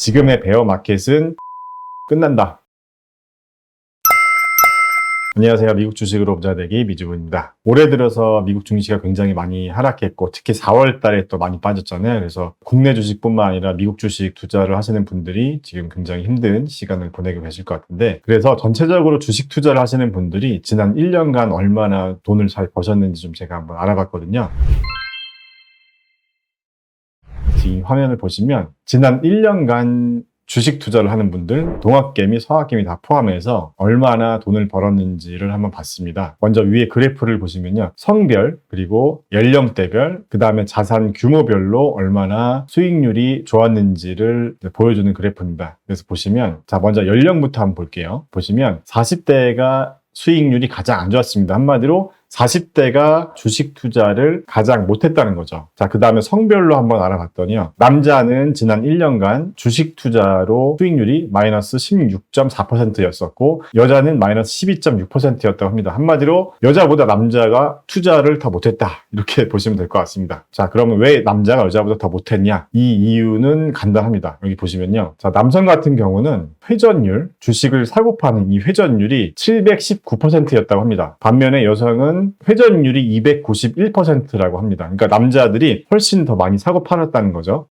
지금의 베어 마켓은 끝난다. 안녕하세요. 미국 주식으로 부자 되기 미주부입니다. 올해 들어서 미국 증시가 굉장히 많이 하락했고 특히 4월 달에 또 많이 빠졌잖아요. 그래서 국내 주식뿐만 아니라 미국 주식 투자를 하시는 분들이 지금 굉장히 힘든 시간을 보내고 계실 것 같은데, 그래서 전체적으로 주식 투자를 하시는 분들이 지난 1년간 얼마나 돈을 잘 버셨는지 좀 제가 한번 알아봤거든요. 이 화면을 보시면 지난 1년간 주식 투자를 하는 분들, 동학개미, 서학개미 다 포함해서 얼마나 돈을 벌었는지를 한번 봤습니다. 먼저 위에 그래프를 보시면요. 성별, 그리고 연령대별, 그 다음에 자산 규모별로 얼마나 수익률이 좋았는지를 보여주는 그래프입니다. 그래서 보시면, 자, 먼저 연령부터 한번 볼게요. 보시면 40대가 수익률이 가장 안 좋았습니다. 한마디로 40대가 주식 투자를 가장 못했다는 거죠. 자, 그 다음에 성별로 한번 알아봤더니요. 남자는 지난 1년간 주식 투자로 수익률이 마이너스 16.4%였었고 여자는 마이너스 12.6%였다고 합니다. 한마디로 여자보다 남자가 투자를 더 못했다. 이렇게 보시면 될 것 같습니다. 자, 그러면 왜 남자가 여자보다 더 못했냐? 이 이유는 간단합니다. 여기 보시면요. 자, 남성 같은 경우는 회전율, 주식을 사고 파는 이 회전율이 719%였다고 합니다. 반면에 여성은 회전율이 291%라고 합니다. 그러니까 남자들이 훨씬 더 많이 사고 팔았다는 거죠.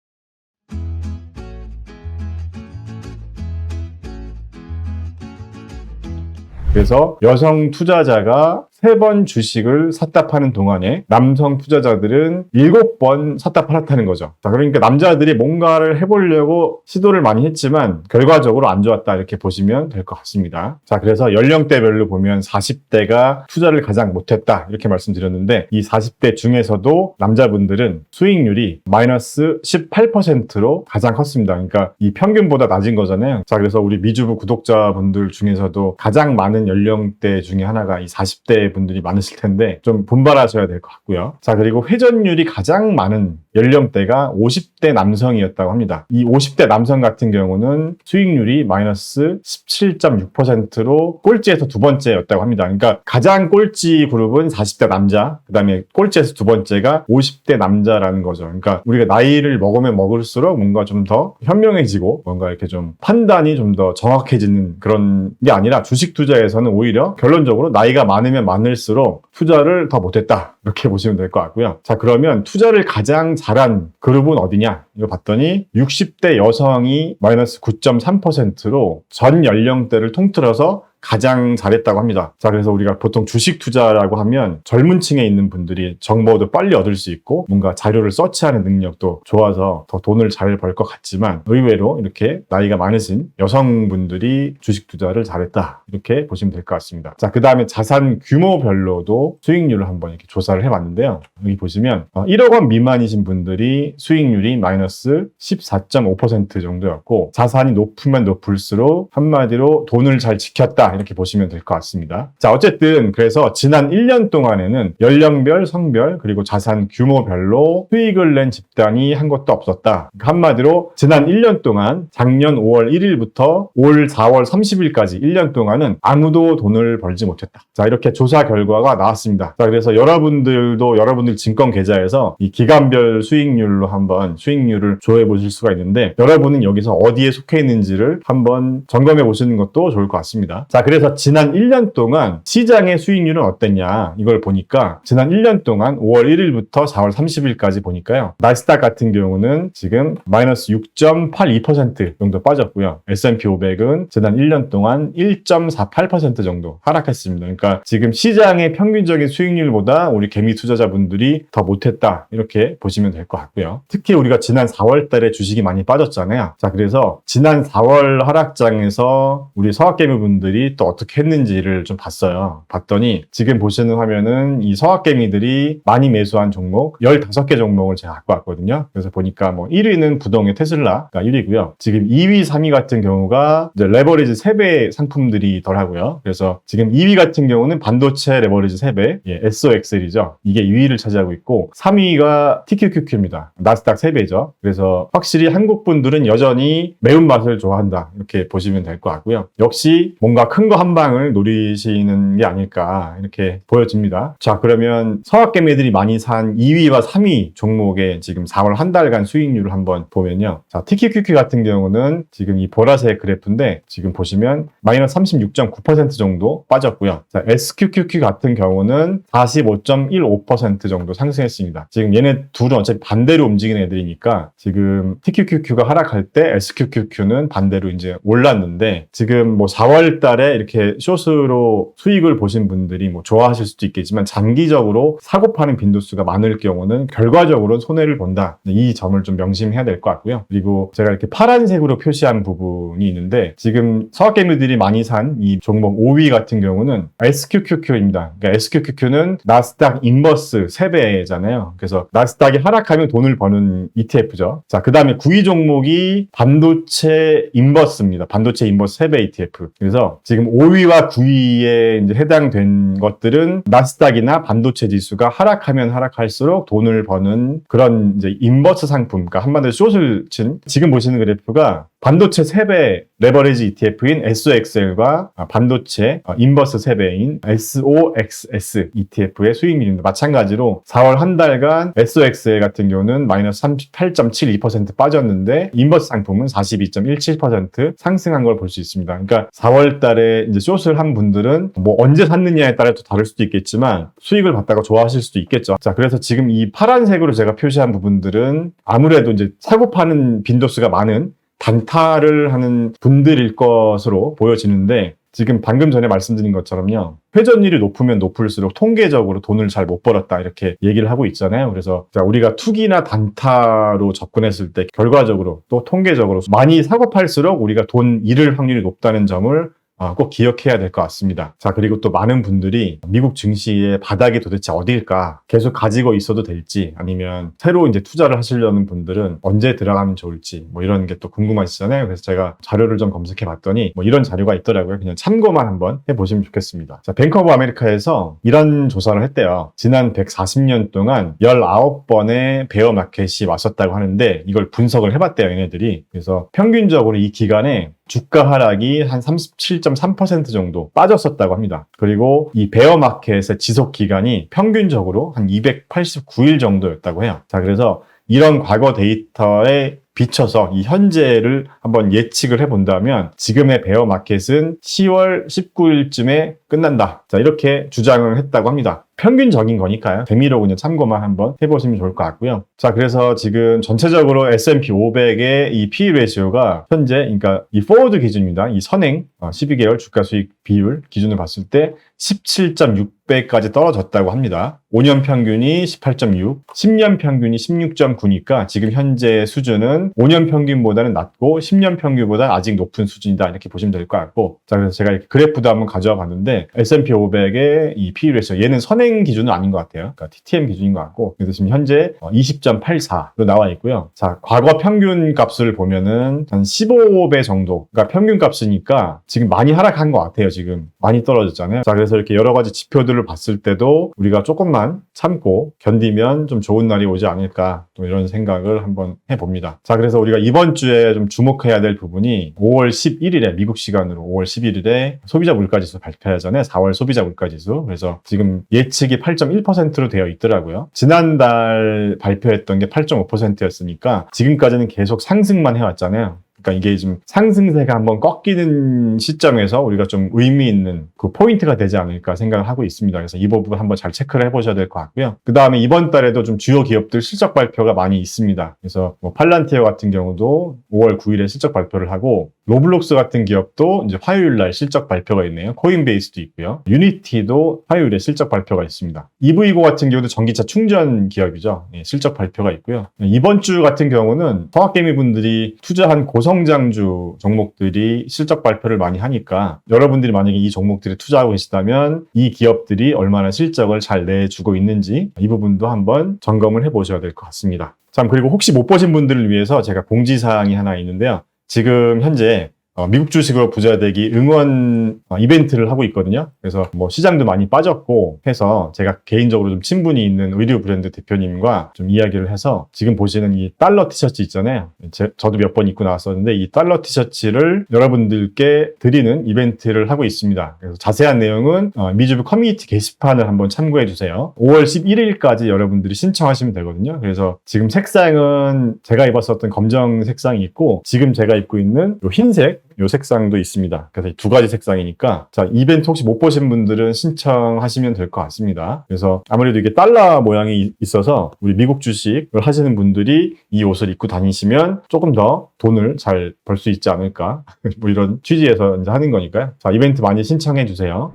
그래서 여성 투자자가 3번 주식을 샀다 파는 동안에 남성 투자자들은 7번 샀다 팔았다는 거죠. 자, 그러니까 남자들이 뭔가를 해보려고 시도를 많이 했지만 결과적으로 안 좋았다 이렇게 보시면 될 것 같습니다. 자, 그래서 연령대별로 보면 40대가 투자를 가장 못했다 이렇게 말씀드렸는데 이 40대 중에서도 남자분들은 수익률이 마이너스 18%로 가장 컸습니다. 그러니까 이 평균보다 낮은 거잖아요. 자, 그래서 우리 미주부 구독자분들 중에서도 가장 많은 연령대 중에 하나가 이 40대 분들이 많으실 텐데 좀 분발하셔야 될 것 같고요. 자, 그리고 회전율이 가장 많은 연령대가 50대 남성이었다고 합니다. 이 50대 남성 같은 경우는 수익률이 마이너스 17.6%로 꼴찌에서 두 번째였다고 합니다. 그러니까 가장 꼴찌 그룹은 40대 남자, 그 다음에 꼴찌에서 두 번째가 50대 남자라는 거죠. 그러니까 우리가 나이를 먹으면 먹을수록 뭔가 좀 더 현명해지고 뭔가 이렇게 좀 판단이 좀 더 정확해지는 그런 게 아니라 주식 투자에서는 오히려 결론적으로 나이가 많으면 많을수록 투자를 더 못했다 이렇게 보시면 될 것 같고요. 자, 그러면 투자를 가장 잘한 그룹은 어디냐 이거 봤더니 60대 여성이 마이너스 9.3%로 전 연령대를 통틀어서 가장 잘했다고 합니다. 자, 그래서 우리가 보통 주식 투자라고 하면 젊은 층에 있는 분들이 정보도 빨리 얻을 수 있고 뭔가 자료를 서치하는 능력도 좋아서 더 돈을 잘 벌 것 같지만 의외로 이렇게 나이가 많으신 여성분들이 주식 투자를 잘했다 이렇게 보시면 될 것 같습니다. 자, 그 다음에 자산 규모별로도 수익률을 한번 이렇게 조사를 해봤는데요. 여기 보시면 1억 원 미만이신 분들이 수익률이 마이너스 14.5% 정도였고 자산이 높으면 높을수록 한마디로 돈을 잘 지켰다 이렇게 보시면 될 것 같습니다. 자, 어쨌든 그래서 지난 1년 동안에는 연령별, 성별, 그리고 자산 규모별로 수익을 낸 집단이 한 것도 없었다. 한마디로 지난 1년 동안 작년 5월 1일부터 올 4월 30일까지 1년 동안은 아무도 돈을 벌지 못했다. 자, 이렇게 조사 결과가 나왔습니다. 자, 그래서 여러분들도 여러분들 증권 계좌에서 이 기간별 수익률로 한번 수익률을 조회해 보실 수가 있는데 여러분은 여기서 어디에 속해 있는지를 한번 점검해 보시는 것도 좋을 것 같습니다. 자, 그래서 지난 1년 동안 시장의 수익률은 어땠냐 이걸 보니까 지난 1년 동안 5월 1일부터 4월 30일까지 보니까요. 나스닥 같은 경우는 지금 마이너스 6.82% 정도 빠졌고요. S&P 500은 지난 1년 동안 1.48% 정도 하락했습니다. 그러니까 지금 시장의 평균적인 수익률보다 우리 개미 투자자분들이 더 못했다 이렇게 보시면 될 것 같고요. 특히 우리가 지난 4월 달에 주식이 많이 빠졌잖아요. 자, 그래서 지난 4월 하락장에서 우리 서학개미 분들이 또 어떻게 했는지를 좀 봤어요. 봤더니 지금 보시는 화면은 이 서학개미들이 많이 매수한 종목 15개 종목을 제가 갖고 왔거든요. 그래서 보니까 뭐 1위는 부동의 테슬라가 1위고요. 지금 2위, 3위 같은 경우가 이제 레버리지 3배 상품들이 덜하고요. 그래서 지금 2위 같은 경우는 반도체 레버리지 3배, SOXL이죠. 이게 2위를 차지하고 있고 3위가 TQQQ입니다. 나스닥 3배죠. 그래서 확실히 한국 분들은 여전히 매운맛을 좋아한다. 이렇게 보시면 될 것 같고요. 역시 뭔가 큰 큰 거 한 방을 노리시는 게 아닐까 이렇게 보여집니다. 자, 그러면 서학개미들이 많이 산 2위와 3위 종목의 지금 4월 한 달간 수익률을 한번 보면요. 자, TQQQ 같은 경우는 지금 이 보라색 그래프인데 지금 보시면 마이너스 36.9% 정도 빠졌고요. 자, SQQQ 같은 경우는 45.15% 정도 상승했습니다. 지금 얘네 둘은 어차피 반대로 움직이는 애들이니까 지금 TQQQ가 하락할 때 SQQQ는 반대로 이제 올랐는데 지금 뭐 4월 달에 이렇게 숏으로 수익을 보신 분들이 뭐 좋아하실 수도 있겠지만 장기적으로 사고 파는 빈도수가 많을 경우는 결과적으로 손해를 본다. 이 점을 좀 명심해야 될 것 같고요. 그리고 제가 이렇게 파란색으로 표시한 부분이 있는데 지금 서학개미들이 많이 산 이 종목 5위 같은 경우는 SQQQ입니다. 그러니까 SQQQ는 나스닥 인버스 3배잖아요. 그래서 나스닥이 하락하면 돈을 버는 ETF죠. 자, 그 다음에 9위 종목이 반도체 인버스입니다. 반도체 인버스 3배 ETF. 그래서 지금 5위와 9위에 이제 해당된 것들은 나스닥이나 반도체 지수가 하락하면 하락할수록 돈을 버는 그런 이제 인버스 상품, 그러니까 한마디로 숏을 친 지금 보시는 그래프가 반도체 3배 레버리지 ETF인 SOXL과 반도체 인버스 3배인 SOXS ETF의 수익률입니다. 마찬가지로 4월 한 달간 SOXL 같은 경우는 마이너스 38.72% 빠졌는데 인버스 상품은 42.17% 상승한 걸 볼 수 있습니다. 그러니까 4월 달에 이제 숏을 한 분들은 뭐 언제 샀느냐에 따라 또 다를 수도 있겠지만 수익을 받다가 좋아하실 수도 있겠죠. 자, 그래서 지금 이 파란색으로 제가 표시한 부분들은 아무래도 이제 사고 파는 빈도수가 많은 단타를 하는 분들일 것으로 보여지는데 지금 방금 전에 말씀드린 것처럼요. 회전율이 높으면 높을수록 통계적으로 돈을 잘 못 벌었다 이렇게 얘기를 하고 있잖아요. 그래서 우리가 투기나 단타로 접근했을 때 결과적으로 또 통계적으로 많이 사고 팔수록 우리가 돈 잃을 확률이 높다는 점을 꼭 기억해야 될 것 같습니다. 자, 그리고 또 많은 분들이 미국 증시의 바닥이 도대체 어딜까? 계속 가지고 있어도 될지 아니면 새로 이제 투자를 하시려는 분들은 언제 들어가면 좋을지 뭐 이런 게 또 궁금하시잖아요. 그래서 제가 자료를 좀 검색해 봤더니 뭐 이런 자료가 있더라고요. 그냥 참고만 한번 해보시면 좋겠습니다. 자, 뱅크 오브 아메리카에서 이런 조사를 했대요. 지난 140년 동안 19번의 베어 마켓이 왔었다고 하는데 이걸 분석을 해봤대요, 얘네들이. 그래서 평균적으로 이 기간에 주가 하락이 한 37.3% 정도 빠졌었다고 합니다. 그리고 이 베어 마켓의 지속 기간이 평균적으로 한 289일 정도였다고 해요. 자, 그래서 이런 과거 데이터에 비춰서 이 현재를 한번 예측을 해본다면 지금의 베어 마켓은 10월 19일쯤에 끝난다. 자, 이렇게 주장을 했다고 합니다. 평균적인 거니까요. 재미로 그냥 참고만 한번 해보시면 좋을 것 같고요. 자, 그래서 지금 전체적으로 S&P 500의 이 P/E 레이시오가 현재, 그러니까 이 포워드 기준입니다. 이 선행 12개월 주가 수익 비율 기준을 봤을 때 17.6배까지 떨어졌다고 합니다. 5년 평균이 18.6, 10년 평균이 16.9니까 지금 현재 수준은 5년 평균보다는 낮고 10년 평균보다 아직 높은 수준이다. 이렇게 보시면 될 것 같고. 자, 그래서 제가 이렇게 그래프도 한번 가져와 봤는데 S&P 500의 이 P/E 레이시오, 얘는 선행 기준은 아닌 것 같아요. 그러니까 TTM 기준인 것 같고. 그래서 지금 현재 20.84로 나와 있고요. 자, 과거 평균 값을 보면은 한 15배 정도. 그러니까 평균 값이니까 지금 많이 하락한 것 같아요. 지금 많이 떨어졌잖아요. 자, 그래서 이렇게 여러 가지 지표들을 봤을 때도 우리가 조금만 참고 견디면 좀 좋은 날이 오지 않을까, 또 이런 생각을 한번 해봅니다. 자, 그래서 우리가 이번 주에 좀 주목해야 될 부분이 5월 11일에 미국 시간으로 5월 11일에 소비자 물가지수 발표하잖아요. 4월 소비자 물가지수. 그래서 지금 예측이 8.1%로 되어 있더라고요. 지난달 발표했던 게 8.5%였으니까 지금까지는 계속 상승만 해왔잖아요. 그러니까 이게 좀 상승세가 한번 꺾이는 시점에서 우리가 좀 의미 있는 그 포인트가 되지 않을까 생각을 하고 있습니다. 그래서 이 부분 한번 잘 체크를 해보셔야 될 것 같고요. 그 다음에 이번 달에도 좀 주요 기업들 실적 발표가 많이 있습니다. 그래서 뭐 팔란티어 같은 경우도 5월 9일에 실적 발표를 하고, 로블록스 같은 기업도 이제 화요일 날 실적 발표가 있네요. 코인베이스도 있고요. 유니티도 화요일에 실적 발표가 있습니다. EV고 같은 경우도 전기차 충전 기업이죠. 실적 발표가 있고요. 이번 주 같은 경우는 서학개미 분들이 투자한 고성장주 종목들이 실적 발표를 많이 하니까 여러분들이 만약에 이 종목들에 투자하고 계시다면 이 기업들이 얼마나 실적을 잘 내주고 있는지 이 부분도 한번 점검을 해보셔야 될 것 같습니다. 참, 그리고 혹시 못 보신 분들을 위해서 제가 공지사항이 하나 있는데요. 지금 현재 미국 주식으로 부자 되기 응원 이벤트를 하고 있거든요. 그래서 뭐 시장도 많이 빠졌고 해서 제가 개인적으로 좀 친분이 있는 의류 브랜드 대표님과 좀 이야기를 해서 지금 보시는 이 달러 티셔츠 있잖아요. 저도 몇 번 입고 나왔었는데 이 달러 티셔츠를 여러분들께 드리는 이벤트를 하고 있습니다. 그래서 자세한 내용은 미주부 커뮤니티 게시판을 한번 참고해 주세요. 5월 11일까지 여러분들이 신청하시면 되거든요. 그래서 지금 색상은 제가 입었었던 검정 색상이 있고 지금 제가 입고 있는 요 흰색 요 색상도 있습니다. 그래서 두 가지 색상이니까 자 이벤트 혹시 못 보신 분들은 신청하시면 될 것 같습니다. 그래서 아무래도 이게 달러 모양이 있어서 우리 미국 주식을 하시는 분들이 이 옷을 입고 다니시면 조금 더 돈을 잘 벌 수 있지 않을까 뭐 이런 취지에서 이제 하는 거니까요. 자 이벤트 많이 신청해 주세요.